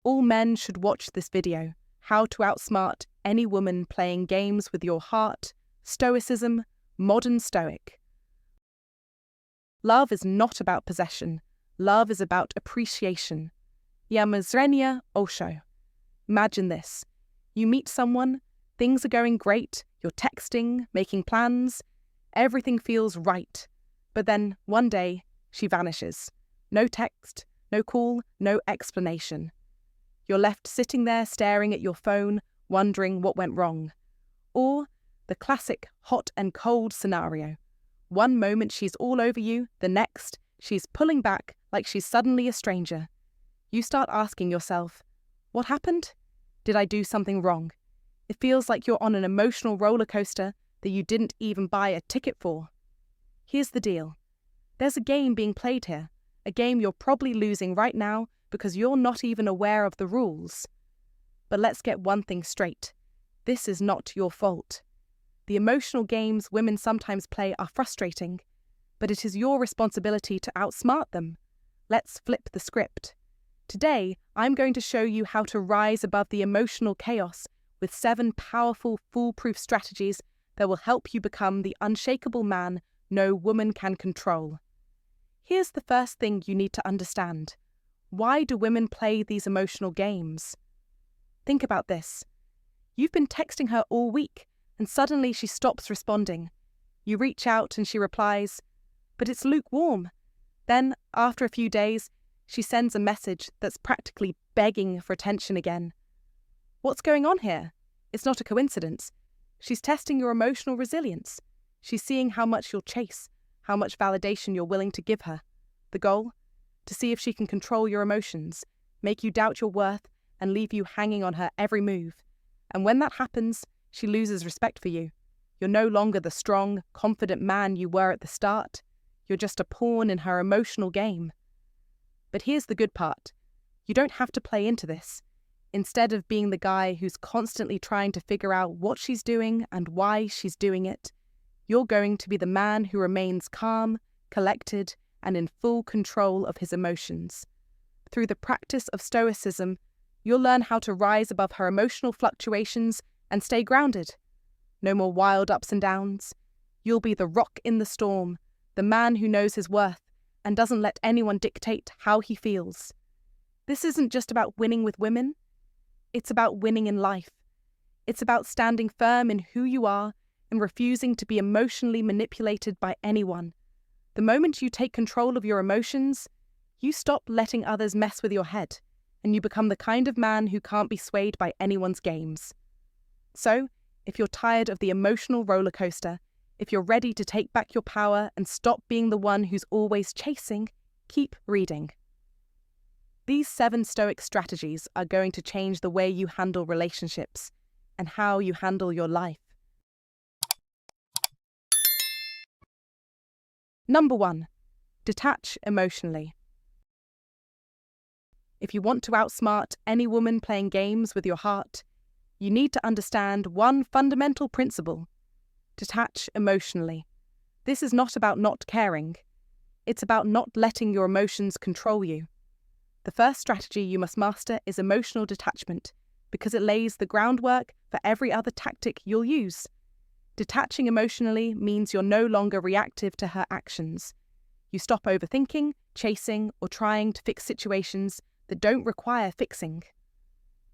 All men should watch this video, How to Outsmart Any Woman Playing Games with Your Heart, Stoicism, Modern Stoic. Love is not about possession. Love is about appreciation. Yamazrenia Osho. Imagine this. You meet someone, things are going great, you're texting, making plans, everything feels right. But then, one day, she vanishes. No text, no call, no explanation. You're left sitting there staring at your phone, wondering what went wrong. Or the classic hot and cold scenario. One moment she's all over you, the next, she's pulling back like she's suddenly a stranger. You start asking yourself, what happened? Did I do something wrong? It feels like you're on an emotional roller coaster that you didn't even buy a ticket for. Here's the deal. There's a game being played here, a game you're probably losing right now because you're not even aware of the rules. But let's get one thing straight. This is not your fault. The emotional games women sometimes play are frustrating, but it is your responsibility to outsmart them. Let's flip the script. Today, I'm going to show you how to rise above the emotional chaos with 7 powerful, foolproof strategies that will help you become the unshakable man no woman can control. Here's the first thing you need to understand. Why do women play these emotional games? Think about this. You've been texting her all week, and suddenly she stops responding. You reach out and she replies, but it's lukewarm. Then, after a few days, she sends a message that's practically begging for attention again. What's going on here? It's not a coincidence. She's testing your emotional resilience. She's seeing how much you'll chase, how much validation you're willing to give her. The goal? To see if she can control your emotions, make you doubt your worth, and leave you hanging on her every move. And when that happens, she loses respect for you. You're no longer the strong, confident man you were at the start. You're just a pawn in her emotional game. But here's the good part. You don't have to play into this. Instead of being the guy who's constantly trying to figure out what she's doing and why she's doing it, you're going to be the man who remains calm, collected, and in full control of his emotions. Through the practice of Stoicism, you'll learn how to rise above her emotional fluctuations and stay grounded. No more wild ups and downs. You'll be the rock in the storm, the man who knows his worth and doesn't let anyone dictate how he feels. This isn't just about winning with women. It's about winning in life. It's about standing firm in who you are and refusing to be emotionally manipulated by anyone. The moment you take control of your emotions, you stop letting others mess with your head, and you become the kind of man who can't be swayed by anyone's games. So, if you're tired of the emotional roller coaster, if you're ready to take back your power and stop being the one who's always chasing, keep reading. These 7 Stoic strategies are going to change the way you handle relationships and how you handle your life. Number 1. Detach emotionally. If you want to outsmart any woman playing games with your heart, you need to understand one fundamental principle. Detach emotionally. This is not about not caring. It's about not letting your emotions control you. The first strategy you must master is emotional detachment, because it lays the groundwork for every other tactic you'll use. Detaching emotionally means you're no longer reactive to her actions. You stop overthinking, chasing, or trying to fix situations that don't require fixing.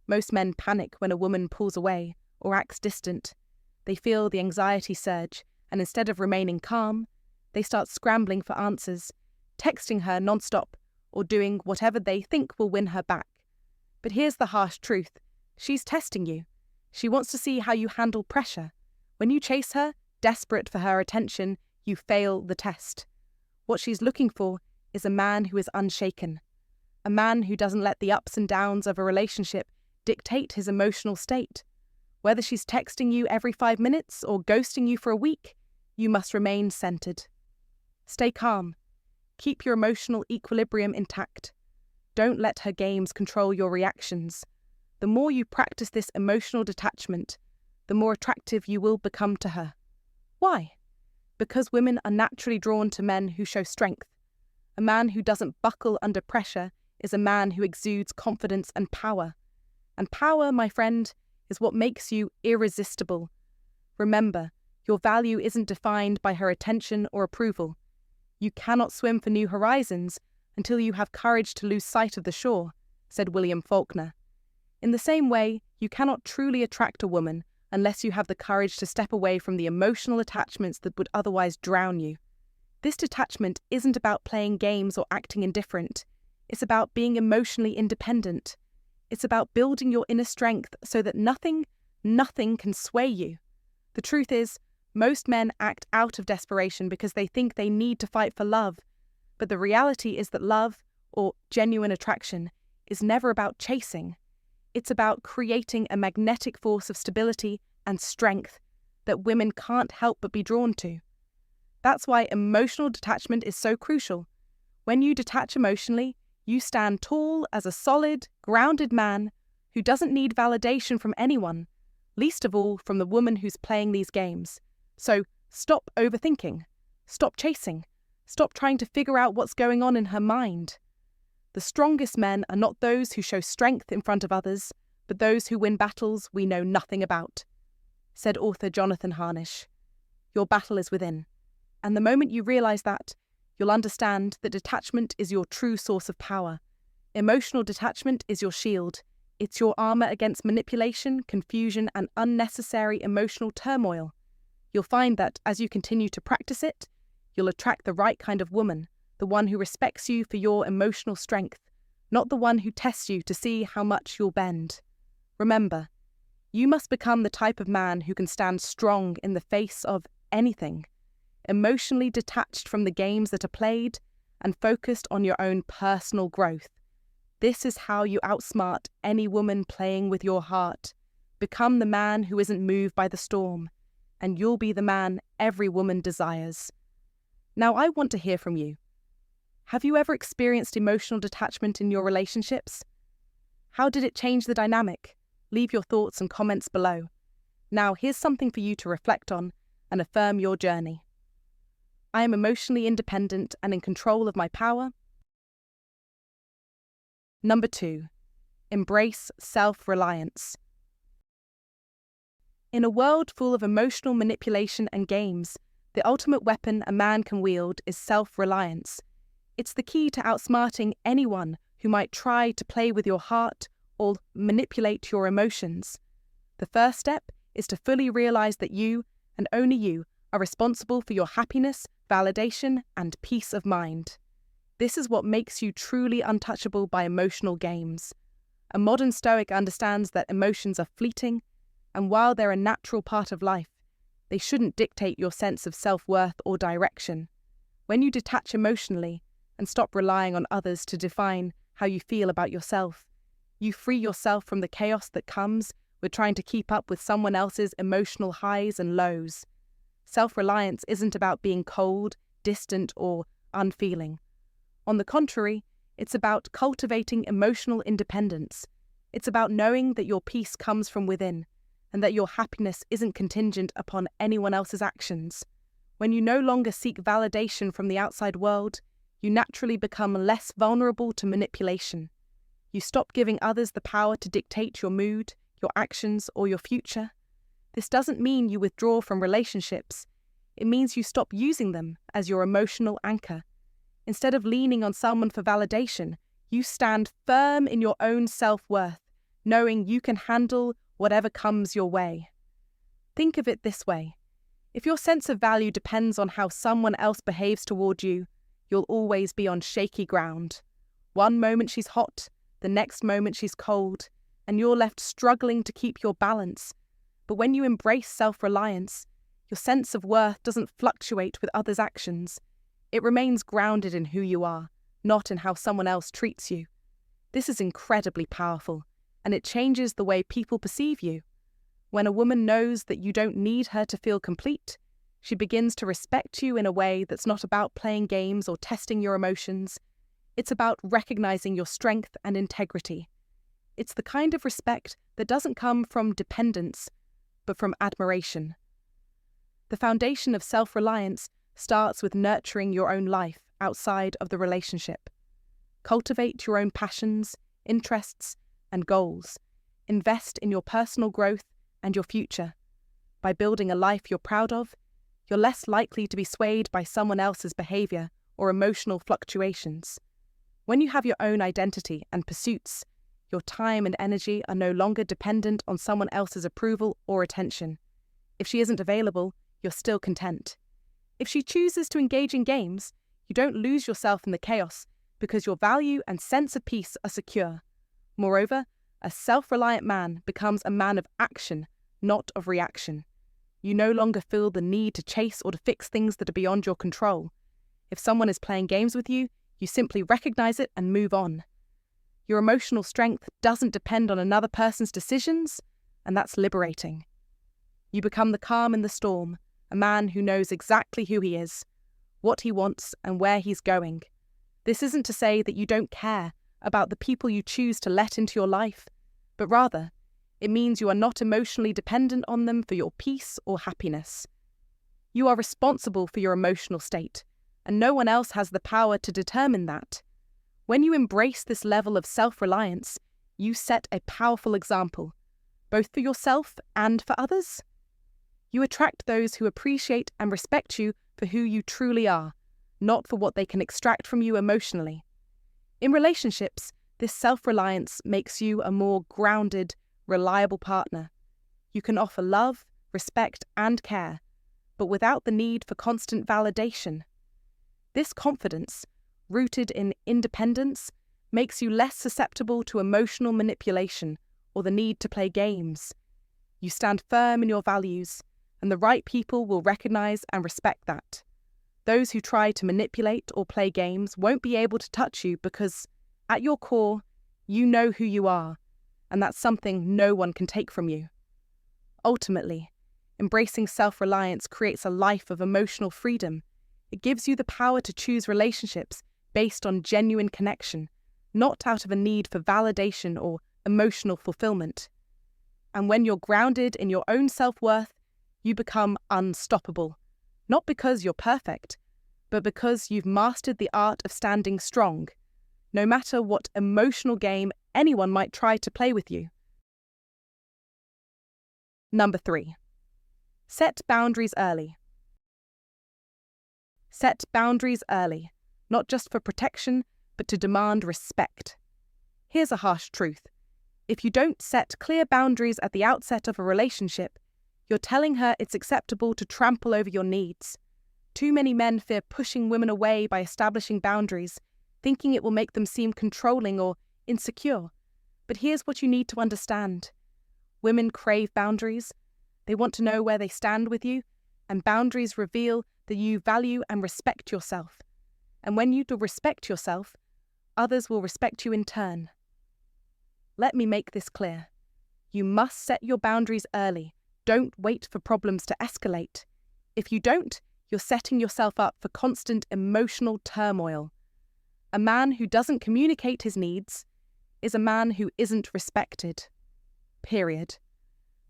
Most men panic when a woman pulls away or acts distant. They feel the anxiety surge, and instead of remaining calm, they start scrambling for answers, texting her non-stop, or doing whatever they think will win her back. But here's the harsh truth. She's testing you. She wants to see how you handle pressure. When you chase her, desperate for her attention, you fail the test. What she's looking for is a man who is unshaken. A man who doesn't let the ups and downs of a relationship dictate his emotional state. Whether she's texting you every 5 minutes or ghosting you for a week, you must remain centered. Stay calm. Keep your emotional equilibrium intact. Don't let her games control your reactions. The more you practice this emotional detachment, the more attractive you will become to her. Why? Because women are naturally drawn to men who show strength. A man who doesn't buckle under pressure is a man who exudes confidence and power. And power, my friend, is what makes you irresistible. Remember, your value isn't defined by her attention or approval. You cannot swim for new horizons until you have courage to lose sight of the shore, said William Faulkner. In the same way, you cannot truly attract a woman unless you have the courage to step away from the emotional attachments that would otherwise drown you. This detachment isn't about playing games or acting indifferent. It's about being emotionally independent. It's about building your inner strength so that nothing can sway you. The truth is, most men act out of desperation because they think they need to fight for love. But the reality is that love, or genuine attraction, is never about chasing. It's about creating a magnetic force of stability and strength that women can't help but be drawn to. That's why emotional detachment is so crucial. When you detach emotionally, you stand tall as a solid, grounded man who doesn't need validation from anyone, least of all from the woman who's playing these games. So stop overthinking, stop chasing, stop trying to figure out what's going on in her mind. The strongest men are not those who show strength in front of others, but those who win battles we know nothing about, said author Jonathan Harnish. Your battle is within. And the moment you realize that, you'll understand that detachment is your true source of power. Emotional detachment is your shield. It's your armor against manipulation, confusion, and unnecessary emotional turmoil. You'll find that as you continue to practice it, you'll attract the right kind of woman, the one who respects you for your emotional strength, not the one who tests you to see how much you'll bend. Remember, you must become the type of man who can stand strong in the face of anything, emotionally detached from the games that are played and focused on your own personal growth. This is how you outsmart any woman playing with your heart. Become the man who isn't moved by the storm, and you'll be the man every woman desires. Now, I want to hear from you. Have you ever experienced emotional detachment in your relationships? How did it change the dynamic? Leave your thoughts and comments below. Now, here's something for you to reflect on and affirm your journey. I am emotionally independent and in control of my power. Number 2, embrace self-reliance. In a world full of emotional manipulation and games, the ultimate weapon a man can wield is self-reliance. It's the key to outsmarting anyone who might try to play with your heart or manipulate your emotions. The first step is to fully realize that you, and only you, are responsible for your happiness, validation, and peace of mind. This is what makes you truly untouchable by emotional games. A modern Stoic understands that emotions are fleeting, and while they're a natural part of life, they shouldn't dictate your sense of self-worth or direction. When you detach emotionally and stop relying on others to define how you feel about yourself, you free yourself from the chaos that comes with trying to keep up with someone else's emotional highs and lows. Self-reliance isn't about being cold, distant, or unfeeling. On the contrary, it's about cultivating emotional independence. It's about knowing that your peace comes from within, and that your happiness isn't contingent upon anyone else's actions. When you no longer seek validation from the outside world, you naturally become less vulnerable to manipulation. You stop giving others the power to dictate your mood, your actions, or your future. This doesn't mean you withdraw from relationships. It means you stop using them as your emotional anchor. Instead of leaning on someone for validation, you stand firm in your own self-worth, knowing you can handle whatever comes your way. Think of it this way. If your sense of value depends on how someone else behaves toward you, you'll always be on shaky ground. One moment she's hot, the next moment she's cold, and you're left struggling to keep your balance. But when you embrace self-reliance, your sense of worth doesn't fluctuate with others' actions. It remains grounded in who you are, not in how someone else treats you. This is incredibly powerful, and it changes the way people perceive you. When a woman knows that you don't need her to feel complete, she begins to respect you in a way that's not about playing games or testing your emotions. It's about recognizing your strength and integrity. It's the kind of respect that doesn't come from dependence, but from admiration. The foundation of self-reliance starts with nurturing your own life outside of the relationship. Cultivate your own passions, interests, and goals. Invest in your personal growth and your future. By building a life you're proud of, you're less likely to be swayed by someone else's behavior or emotional fluctuations. When you have your own identity and pursuits, your time and energy are no longer dependent on someone else's approval or attention. If she isn't available, you're still content. If she chooses to engage in games, you don't lose yourself in the chaos because your value and sense of peace are secure. Moreover, a self-reliant man becomes a man of action, not of reaction. You no longer feel the need to chase or to fix things that are beyond your control. If someone is playing games with you, you simply recognize it and move on. Your emotional strength doesn't depend on another person's decisions, and that's liberating. You become the calm in the storm, a man who knows exactly who he is, what he wants, and where he's going. This isn't to say that you don't care about the people you choose to let into your life, but rather, it means you are not emotionally dependent on them for your peace or happiness. You are responsible for your emotional state, and no one else has the power to determine that. When you embrace this level of self-reliance, you set a powerful example, both for yourself and for others. You attract those who appreciate and respect you for who you truly are, not for what they can extract from you emotionally. In relationships, this self-reliance makes you a more grounded, reliable partner. You can offer love, respect, and care, but without the need for constant validation. This confidence, rooted in independence, makes you less susceptible to emotional manipulation or the need to play games. You stand firm in your values, and the right people will recognize and respect that. Those who try to manipulate or play games won't be able to touch you because, at your core, you know who you are, and that's something no one can take from you. Ultimately, embracing self-reliance creates a life of emotional freedom. It gives you the power to choose relationships based on genuine connection, not out of a need for validation or emotional fulfillment. And when you're grounded in your own self-worth, you become unstoppable, not because you're perfect, but because you've mastered the art of standing strong, no matter what emotional game anyone might try to play with you. Number 3. Set boundaries early. Set boundaries early, not just for protection, but to demand respect. Here's a harsh truth. If you don't set clear boundaries at the outset of a relationship, you're telling her it's acceptable to trample over your needs. Too many men fear pushing women away by establishing boundaries, thinking it will make them seem controlling or insecure. But here's what you need to understand. Women crave boundaries. They want to know where they stand with you, and boundaries reveal that you value and respect yourself. And when you do respect yourself, others will respect you in turn. Let me make this clear. You must set your boundaries early. Don't wait for problems to escalate. If you don't, you're setting yourself up for constant emotional turmoil. A man who doesn't communicate his needs is a man who isn't respected. Period.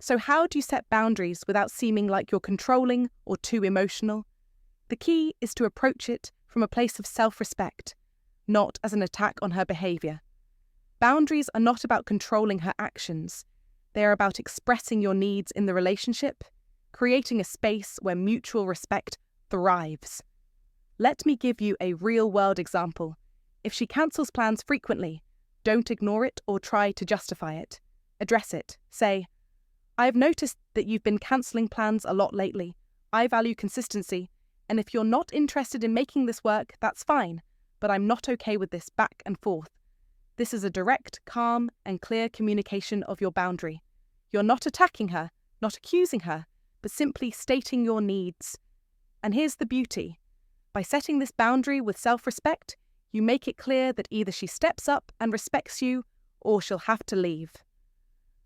So how do you set boundaries without seeming like you're controlling or too emotional? The key is to approach it from a place of self-respect, not as an attack on her behavior. Boundaries are not about controlling her actions. They are about expressing your needs in the relationship, creating a space where mutual respect thrives. Let me give you a real-world example. If she cancels plans frequently, don't ignore it or try to justify it. Address it. Say, "I've noticed that you've been cancelling plans a lot lately. I value consistency, and if you're not interested in making this work, that's fine, but I'm not okay with this back and forth." This is a direct, calm, and clear communication of your boundary. You're not attacking her, not accusing her, but simply stating your needs. And here's the beauty. By setting this boundary with self-respect, you make it clear that either she steps up and respects you, or she'll have to leave.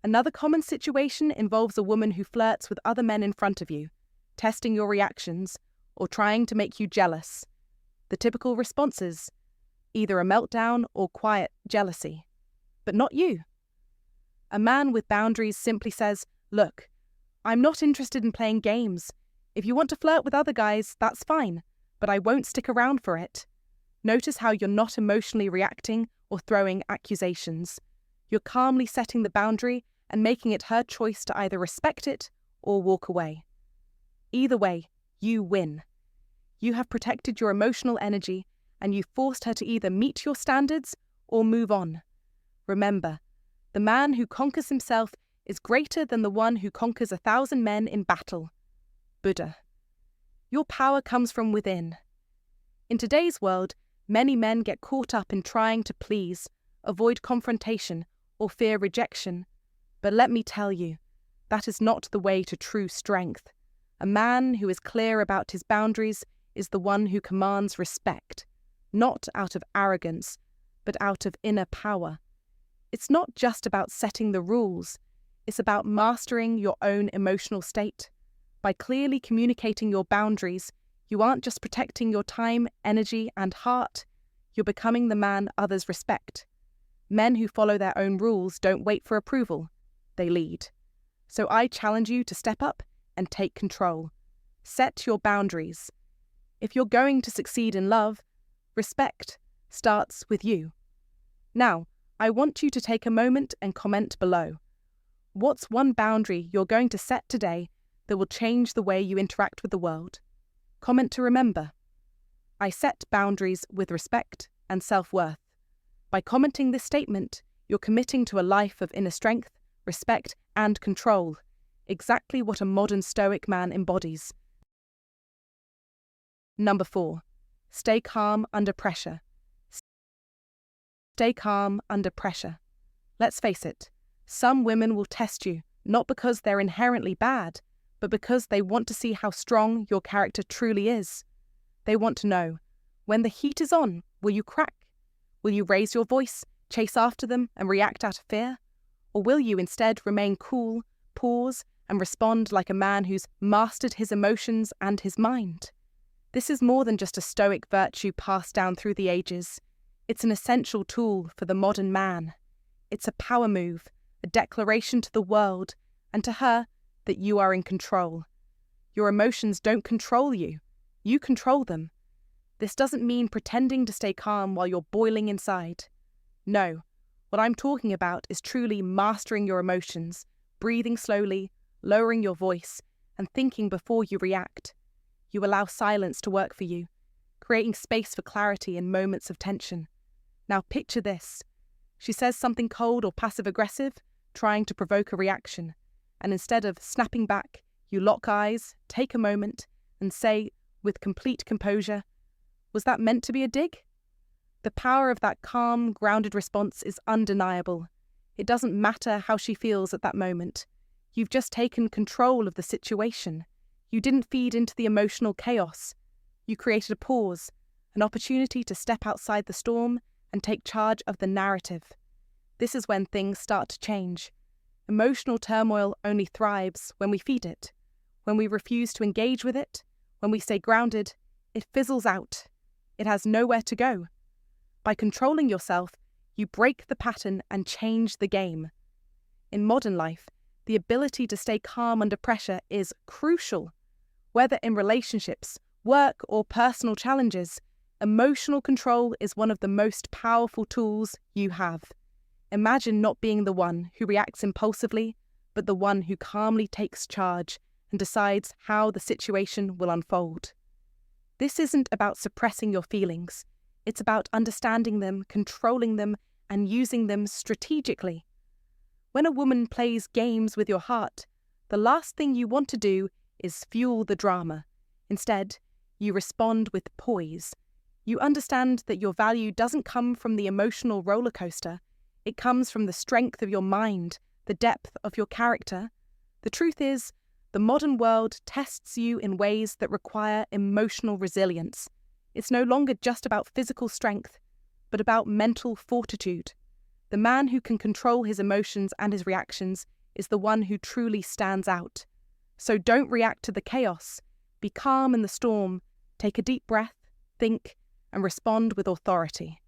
Another common situation involves a woman who flirts with other men in front of you, testing your reactions, or trying to make you jealous. The typical responses: either a meltdown or quiet jealousy. But not you. A man with boundaries simply says, "Look, I'm not interested in playing games. If you want to flirt with other guys, that's fine, but I won't stick around for it." Notice how you're not emotionally reacting or throwing accusations. You're calmly setting the boundary and making it her choice to either respect it or walk away. Either way, you win. You have protected your emotional energy and you've forced her to either meet your standards or move on. Remember, the man who conquers himself is greater than the one who conquers 1,000 men in battle. Buddha. Your power comes from within. In today's world, many men get caught up in trying to please, avoid confrontation, or fear rejection. But let me tell you, that is not the way to true strength. A man who is clear about his boundaries is the one who commands respect, not out of arrogance, but out of inner power. It's not just about setting the rules, it's about mastering your own emotional state. By clearly communicating your boundaries, you aren't just protecting your time, energy, and heart, you're becoming the man others respect. Men who follow their own rules don't wait for approval, they lead. So I challenge you to step up and take control. Set your boundaries. If you're going to succeed in love, respect starts with you. Now, I want you to take a moment and comment below. What's one boundary you're going to set today that will change the way you interact with the world? Comment to remember. I set boundaries with respect and self-worth. By commenting this statement, you're committing to a life of inner strength, respect, and control, exactly what a modern Stoic man embodies. Number 4. Stay calm under pressure. Stay calm under pressure. Let's face it, some women will test you, not because they're inherently bad, but because they want to see how strong your character truly is. They want to know, when the heat is on, will you crack? Will you raise your voice, chase after them, and react out of fear? Or will you instead remain cool, pause, and respond like a man who's mastered his emotions and his mind? This is more than just a Stoic virtue passed down through the ages. It's an essential tool for the modern man. It's a power move, a declaration to the world, and to her, that you are in control. Your emotions don't control you. You control them. This doesn't mean pretending to stay calm while you're boiling inside. No, what I'm talking about is truly mastering your emotions, breathing slowly, lowering your voice, and thinking before you react. You allow silence to work for you, creating space for clarity in moments of tension. Now picture this. She says something cold or passive-aggressive, trying to provoke a reaction. And instead of snapping back, you lock eyes, take a moment, and say, with complete composure, "Was that meant to be a dig?" The power of that calm, grounded response is undeniable. It doesn't matter how she feels at that moment. You've just taken control of the situation. You didn't feed into the emotional chaos. You created a pause, an opportunity to step outside the storm and take charge of the narrative. This is when things start to change. Emotional turmoil only thrives when we feed it. When we refuse to engage with it, when we stay grounded, it fizzles out. It has nowhere to go. By controlling yourself, you break the pattern and change the game. In modern life, the ability to stay calm under pressure is crucial. Whether in relationships, work, or personal challenges, emotional control is one of the most powerful tools you have. Imagine not being the one who reacts impulsively, but the one who calmly takes charge and decides how the situation will unfold. This isn't about suppressing your feelings. It's about understanding them, controlling them, and using them strategically. When a woman plays games with your heart, the last thing you want to do is fuel the drama. Instead, you respond with poise. You understand that your value doesn't come from the emotional roller coaster. It comes from the strength of your mind, the depth of your character. The truth is, the modern world tests you in ways that require emotional resilience. It's no longer just about physical strength, but about mental fortitude. The man who can control his emotions and his reactions is the one who truly stands out. So don't react to the chaos. Be calm in the storm. Take a deep breath, think, and respond with authority.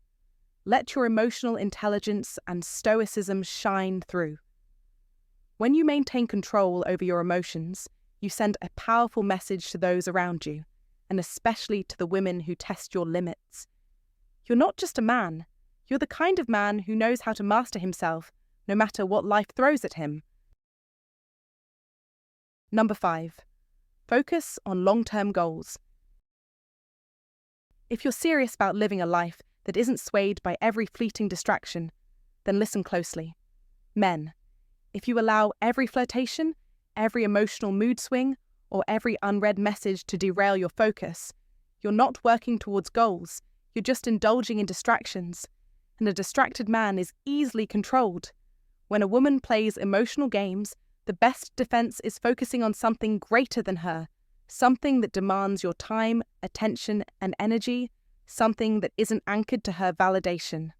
Let your emotional intelligence and stoicism shine through. When you maintain control over your emotions, you send a powerful message to those around you, and especially to the women who test your limits. You're not just a man. You're the kind of man who knows how to master himself, no matter what life throws at him. Number 5. Focus on long-term goals. If you're serious about living a life that isn't swayed by every fleeting distraction, then listen closely. Men, if you allow every flirtation, every emotional mood swing, or every unread message to derail your focus, you're not working towards goals, you're just indulging in distractions. And a distracted man is easily controlled. When a woman plays emotional games, the best defense is focusing on something greater than her, something that demands your time, attention, and energy, something that isn't anchored to her validation.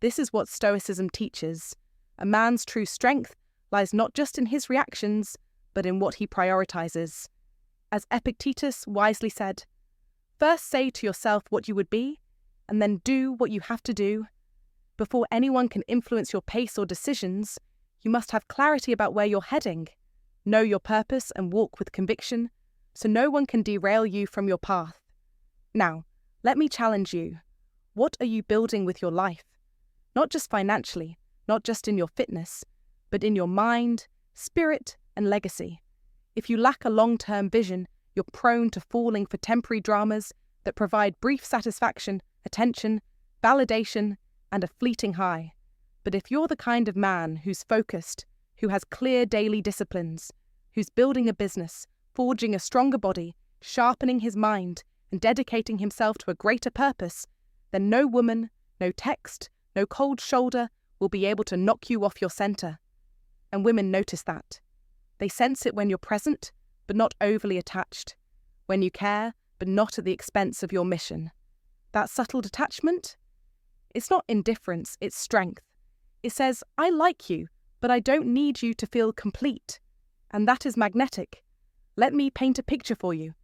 This is what Stoicism teaches. A man's true strength lies not just in his reactions, but in what he prioritizes. As Epictetus wisely said, "First say to yourself what you would be, and then do what you have to do. Before anyone can influence your pace or decisions, you must have clarity about where you're heading. Know your purpose and walk with conviction, so no one can derail you from your path." Now, let me challenge you. What are you building with your life? Not just financially, not just in your fitness, but in your mind, spirit, and legacy. If you lack a long-term vision, you're prone to falling for temporary dramas that provide brief satisfaction, attention, validation, and a fleeting high. But if you're the kind of man who's focused, who has clear daily disciplines, who's building a business, forging a stronger body, sharpening his mind, and dedicating himself to a greater purpose, then no woman, no text, no cold shoulder will be able to knock you off your center. And women notice that. They sense it when you're present, but not overly attached. When you care, but not at the expense of your mission. That subtle detachment? It's not indifference, it's strength. It says, I like you, but I don't need you to feel complete. And that is magnetic. Let me paint a picture for you.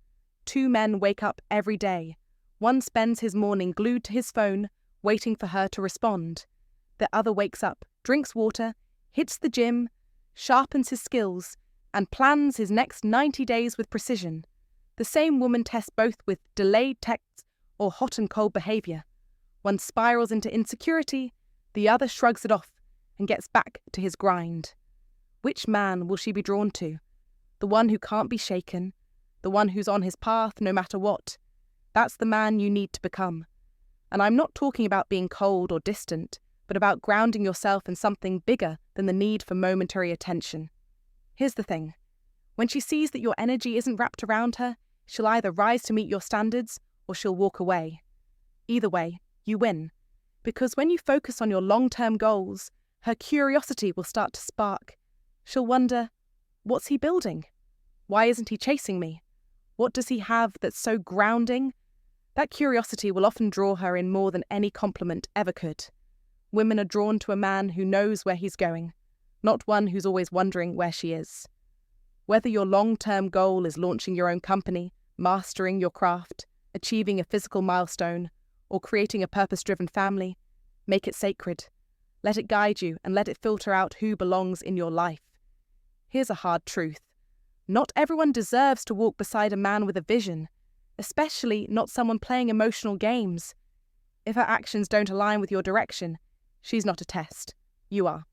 2 men wake up every day. One spends his morning glued to his phone, waiting for her to respond. The other wakes up, drinks water, hits the gym, sharpens his skills, and plans his next 90 days with precision. The same woman tests both with delayed texts or hot and cold behavior. One spirals into insecurity, the other shrugs it off and gets back to his grind. Which man will she be drawn to? The one who can't be shaken, the one who's on his path no matter what. That's the man you need to become. And I'm not talking about being cold or distant, but about grounding yourself in something bigger than the need for momentary attention. Here's the thing. When she sees that your energy isn't wrapped around her, she'll either rise to meet your standards or she'll walk away. Either way, you win. Because when you focus on your long-term goals, her curiosity will start to spark. She'll wonder, what's he building? Why isn't he chasing me? What does he have that's so grounding? That curiosity will often draw her in more than any compliment ever could. Women are drawn to a man who knows where he's going, not one who's always wondering where she is. Whether your long-term goal is launching your own company, mastering your craft, achieving a physical milestone, or creating a purpose-driven family, make it sacred. Let it guide you and let it filter out who belongs in your life. Here's a hard truth. Not everyone deserves to walk beside a man with a vision, especially not someone playing emotional games. If her actions don't align with your direction, she's not a test. You are.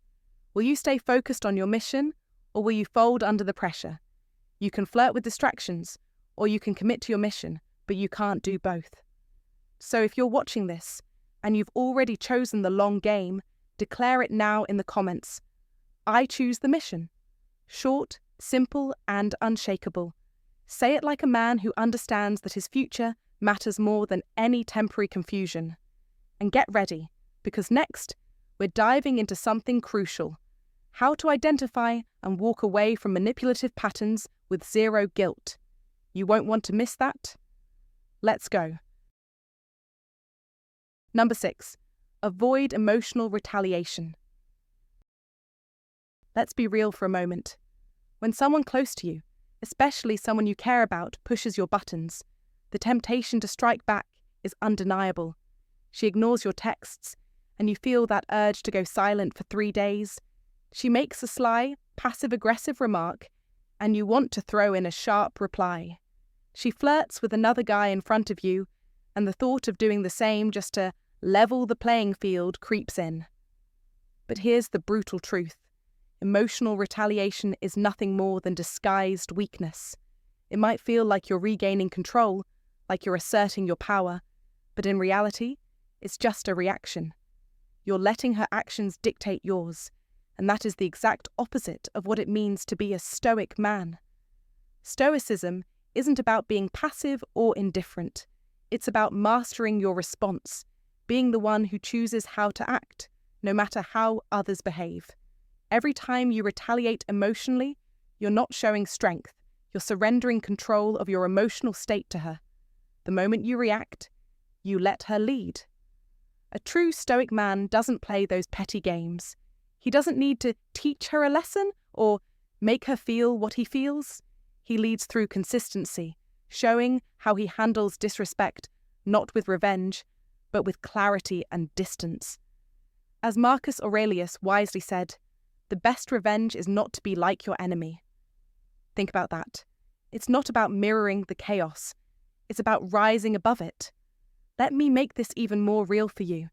Will you stay focused on your mission, or will you fold under the pressure? You can flirt with distractions, or you can commit to your mission, but you can't do both. So if you're watching this, and you've already chosen the long game, declare it now in the comments. I choose the mission. Short, simple, and unshakable. Say it like a man who understands that his future matters more than any temporary confusion. And get ready, because next, we're diving into something crucial. How to identify and walk away from manipulative patterns with zero guilt. You won't want to miss that. Let's go. Number 6. Avoid emotional retaliation. Let's be real for a moment. When someone close to you, especially someone you care about, pushes your buttons, the temptation to strike back is undeniable. She ignores your texts, and you feel that urge to go silent for 3 days. She makes a sly, passive-aggressive remark, and you want to throw in a sharp reply. She flirts with another guy in front of you, and the thought of doing the same just to level the playing field creeps in. But here's the brutal truth. Emotional retaliation is nothing more than disguised weakness. It might feel like you're regaining control, like you're asserting your power, but in reality, it's just a reaction. You're letting her actions dictate yours, and that is the exact opposite of what it means to be a stoic man. Stoicism isn't about being passive or indifferent. It's about mastering your response, being the one who chooses how to act, no matter how others behave. Every time you retaliate emotionally, you're not showing strength. You're surrendering control of your emotional state to her. The moment you react, you let her lead. A true stoic man doesn't play those petty games. He doesn't need to teach her a lesson or make her feel what he feels. He leads through consistency, showing how he handles disrespect, not with revenge, but with clarity and distance. As Marcus Aurelius wisely said, the best revenge is not to be like your enemy. Think about that. It's not about mirroring the chaos. It's about rising above it. Let me make this even more real for you.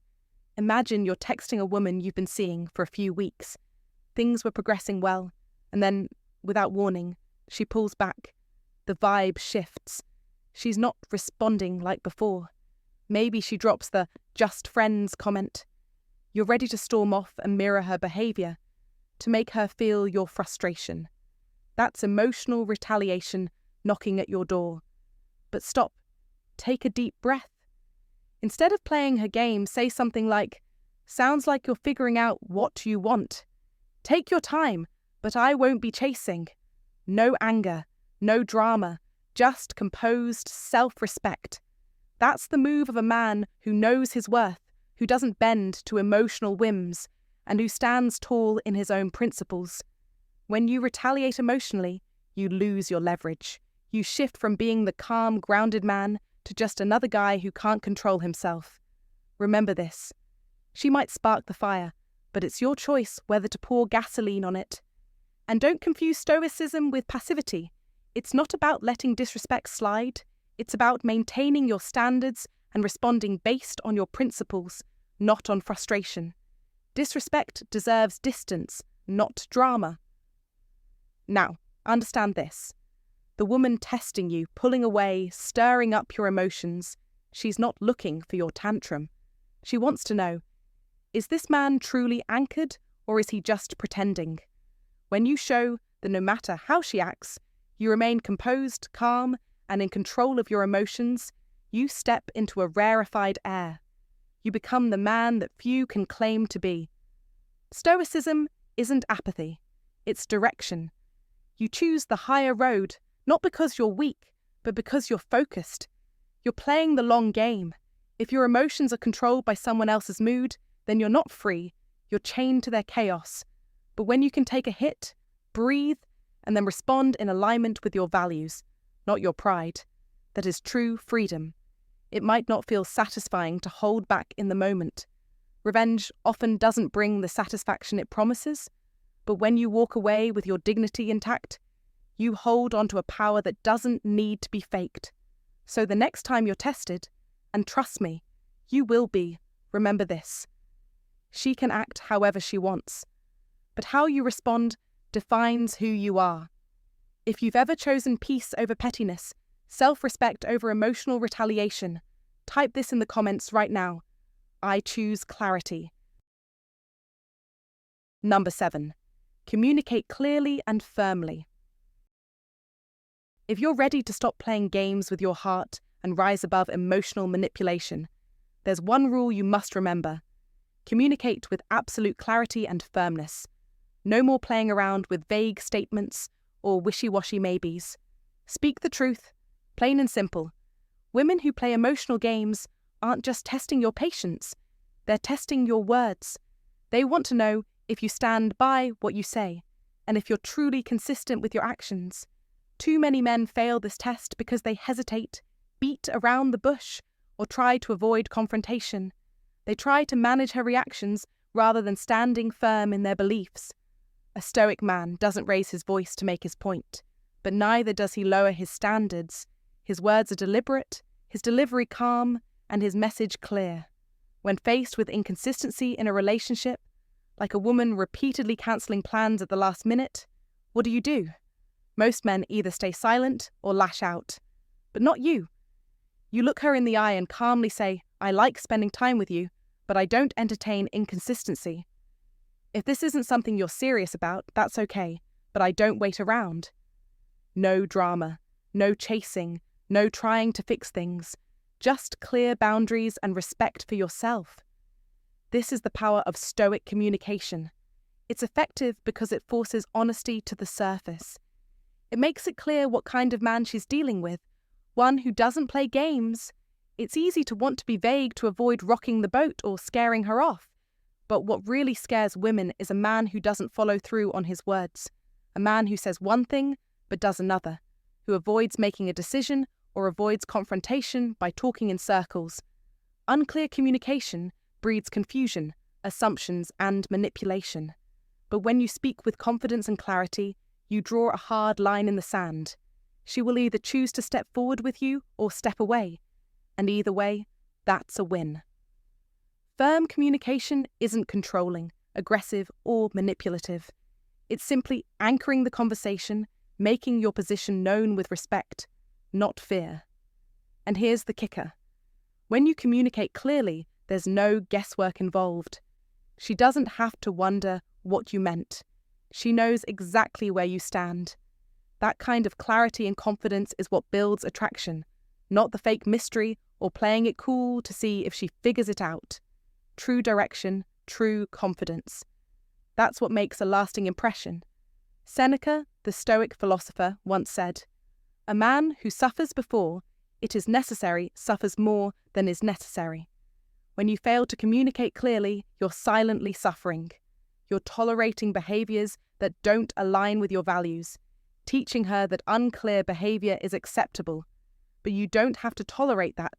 Imagine you're texting a woman you've been seeing for a few weeks. Things were progressing well, and then, without warning, she pulls back. The vibe shifts. She's not responding like before. Maybe she drops the "just friends" comment. You're ready to storm off and mirror her behaviour, to make her feel your frustration. That's emotional retaliation knocking at your door. But stop. Take a deep breath. Instead of playing her game, say something like, "Sounds like you're figuring out what you want. Take your time, but I won't be chasing." No anger, no drama, just composed self-respect. That's the move of a man who knows his worth, who doesn't bend to emotional whims, and who stands tall in his own principles. When you retaliate emotionally, you lose your leverage. You shift from being the calm, grounded man to just another guy who can't control himself. Remember this. She might spark the fire, but it's your choice whether to pour gasoline on it. And don't confuse stoicism with passivity. It's not about letting disrespect slide. It's about maintaining your standards and responding based on your principles, not on frustration. Disrespect deserves distance, not drama. Now, understand this. The woman testing you, pulling away, stirring up your emotions, she's not looking for your tantrum. She wants to know, is this man truly anchored, or is he just pretending? When you show that no matter how she acts, you remain composed, calm, and in control of your emotions, you step into a rarefied air. You become the man that few can claim to be. Stoicism isn't apathy, it's direction. You choose the higher road, not because you're weak, but because you're focused. You're playing the long game. If your emotions are controlled by someone else's mood, then you're not free. You're chained to their chaos. But when you can take a hit, breathe, and then respond in alignment with your values, not your pride, that is true freedom. It might not feel satisfying to hold back in the moment. Revenge often doesn't bring the satisfaction it promises, but when you walk away with your dignity intact, you hold onto a power that doesn't need to be faked. So the next time you're tested, and trust me, you will be, remember this. She can act however she wants, but how you respond defines who you are. If you've ever chosen peace over pettiness, self-respect over emotional retaliation, type this in the comments right now. I choose clarity. Number 7. Communicate clearly and firmly. If you're ready to stop playing games with your heart and rise above emotional manipulation, there's one rule you must remember. Communicate with absolute clarity and firmness. No more playing around with vague statements or wishy-washy maybes. Speak the truth, plain and simple. Women who play emotional games aren't just testing your patience, they're testing your words. They want to know if you stand by what you say, and if you're truly consistent with your actions. Too many men fail this test because they hesitate, beat around the bush, or try to avoid confrontation. They try to manage her reactions rather than standing firm in their beliefs. A stoic man doesn't raise his voice to make his point, but neither does he lower his standards. His words are deliberate, his delivery calm, and his message clear. When faced with inconsistency in a relationship, like a woman repeatedly cancelling plans at the last minute, what do? Most men either stay silent or lash out. But not you. You look her in the eye and calmly say, "I like spending time with you, but I don't entertain inconsistency. If this isn't something you're serious about, that's okay, but I don't wait around." No drama, no chasing, no trying to fix things, just clear boundaries and respect for yourself. This is the power of Stoic communication. It's effective because it forces honesty to the surface. It makes it clear what kind of man she's dealing with, one who doesn't play games. It's easy to want to be vague to avoid rocking the boat or scaring her off. But what really scares women is a man who doesn't follow through on his words. A man who says one thing but does another, who avoids making a decision or avoids confrontation by talking in circles. Unclear communication breeds confusion, assumptions, and manipulation. But when you speak with confidence and clarity, you draw a hard line in the sand. She will either choose to step forward with you or step away, and either way, that's a win. Firm communication isn't controlling, aggressive, or manipulative. It's simply anchoring the conversation, making your position known with respect, not fear. And here's the kicker. When you communicate clearly, there's no guesswork involved. She doesn't have to wonder what you meant. She knows exactly where you stand. That kind of clarity and confidence is what builds attraction, not the fake mystery or playing it cool to see if she figures it out. True direction, true confidence. That's what makes a lasting impression. Seneca, the Stoic philosopher, once said, "A man who suffers before it is necessary suffers more than is necessary." When you fail to communicate clearly, you're silently suffering. You're tolerating behaviours that don't align with your values, teaching her that unclear behaviour is acceptable. But you don't have to tolerate that.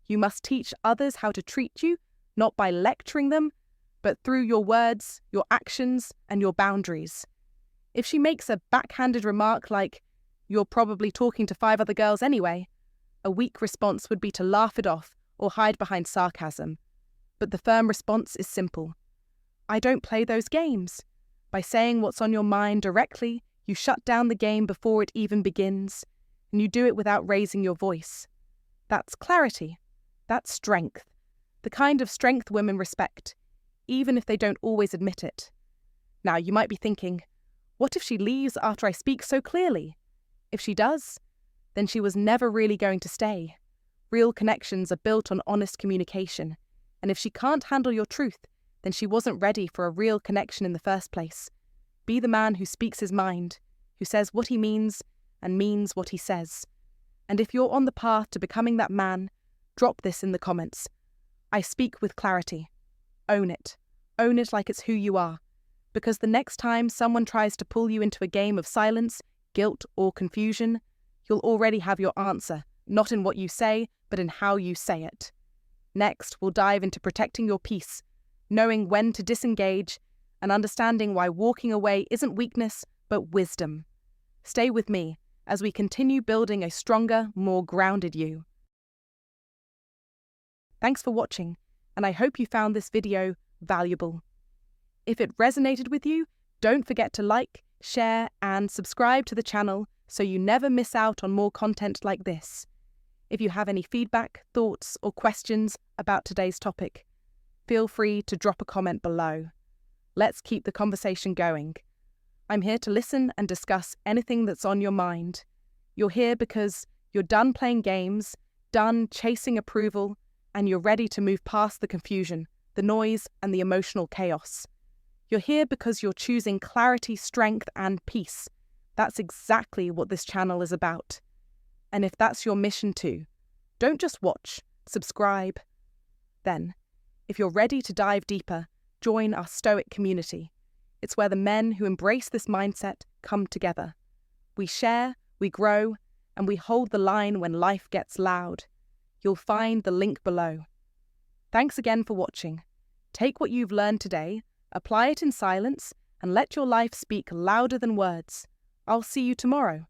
You must teach others how to treat you, not by lecturing them, but through your words, your actions, and your boundaries. If she makes a backhanded remark like, "You're probably talking to 5 other girls anyway," a weak response would be to laugh it off or hide behind sarcasm. But the firm response is simple. "I don't play those games." By saying what's on your mind directly, you shut down the game before it even begins, and you do it without raising your voice. That's clarity. That's strength. The kind of strength women respect, even if they don't always admit it. Now, you might be thinking, what if she leaves after I speak so clearly? If she does, then she was never really going to stay. Real connections are built on honest communication, and if she can't handle your truth, then she wasn't ready for a real connection in the first place. Be the man who speaks his mind, who says what he means and means what he says. And if you're on the path to becoming that man, drop this in the comments. I speak with clarity. Own it. Own it like it's who you are. Because the next time someone tries to pull you into a game of silence, guilt, or confusion, you'll already have your answer, not in what you say, but in how you say it. Next, we'll dive into protecting your peace, knowing when to disengage, and understanding why walking away isn't weakness, but wisdom. Stay with me as we continue building a stronger, more grounded you. Thanks for watching, and I hope you found this video valuable. If it resonated with you, don't forget to like, share, and subscribe to the channel so you never miss out on more content like this. If you have any feedback, thoughts, or questions about today's topic, feel free to drop a comment below. Let's keep the conversation going. I'm here to listen and discuss anything that's on your mind. You're here because you're done playing games, done chasing approval, and you're ready to move past the confusion, the noise, and the emotional chaos. You're here because you're choosing clarity, strength, and peace. That's exactly what this channel is about. And if that's your mission too, don't just watch, subscribe. Then, if you're ready to dive deeper, join our Stoic community. It's where the men who embrace this mindset come together. We share, we grow, and we hold the line when life gets loud. You'll find the link below. Thanks again for watching. Take what you've learned today, apply it in silence, and let your life speak louder than words. I'll see you tomorrow.